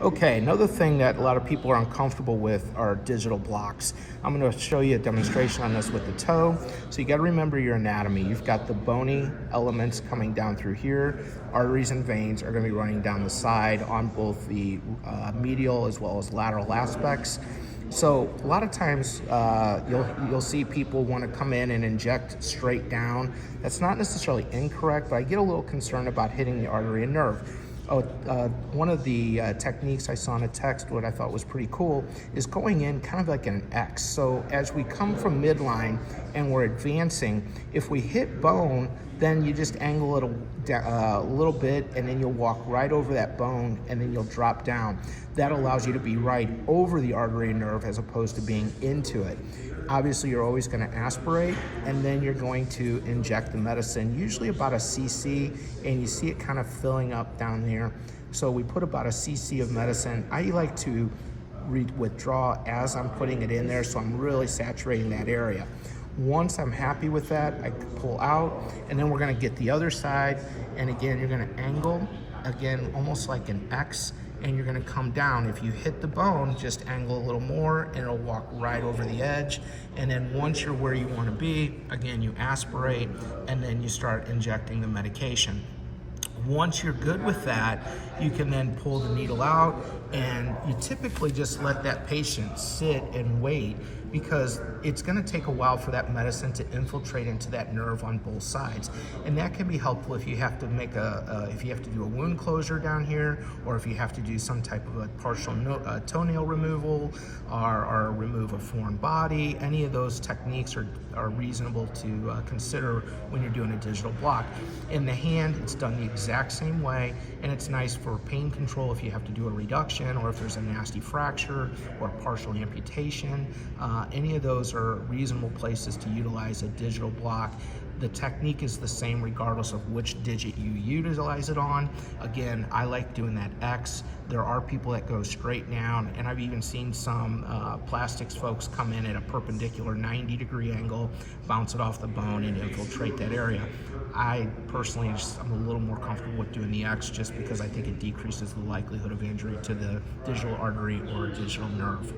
Okay, another thing that a lot of people are uncomfortable with are digital blocks. I'm going to show you a demonstration on this with the toe. So you got to remember your anatomy. You've got the bony elements coming down through here. Arteries and veins are going to be running down the side on both the medial as well as lateral aspects. So a lot of times you'll see people want to come in and inject straight down. That's not necessarily incorrect, but I get a little concerned about hitting the artery and nerve. One of the techniques I saw in a text, what I thought was pretty cool, is going in kind of like an X. So as we come from midline and we're advancing, if we hit bone, then you just angle it a little bit, and then you'll walk right over that bone, and then you'll drop down. That allows you to be right over the artery and nerve as opposed to being into it. Obviously, you're always going to aspirate, and then you're going to inject the medicine, usually about a cc, and you see it kind of filling up down there. So we put about a cc of medicine. I like to withdraw as I'm putting it in there, so I'm really saturating that area. Once I'm happy with that, I pull out, and then we're going to get the other side, and again, you're going to angle, again, almost like an X, and you're going to come down. If you hit the bone, just angle a little more, and it'll walk right over the edge. And then once you're where you want to be, again, you aspirate, and then you start injecting the medication. Once you're good with that, you can then pull the needle out, and you typically just let that patient sit and wait, because it's going to take a while for that medicine to infiltrate into that nerve on both sides. And that can be helpful if you have to make if you have to do a wound closure down here, or if you have to do some type of a partial toenail removal, or remove a foreign body. Any of those techniques are reasonable to consider when you're doing a digital block. In the hand, it's done the exact same way, and it's nice for pain control if you have to do a reduction, or if there's a nasty fracture or partial amputation. Any of those are reasonable places to utilize a digital block. The technique is the same regardless of which digit you utilize it on. Again, I like doing that X. There are people that go straight down, and I've even seen some plastics folks come in at a perpendicular 90-degree angle, bounce it off the bone, and infiltrate that area. I personally I'm a little more comfortable with doing the X, just because I think it decreases the likelihood of injury to the digital artery or digital nerve.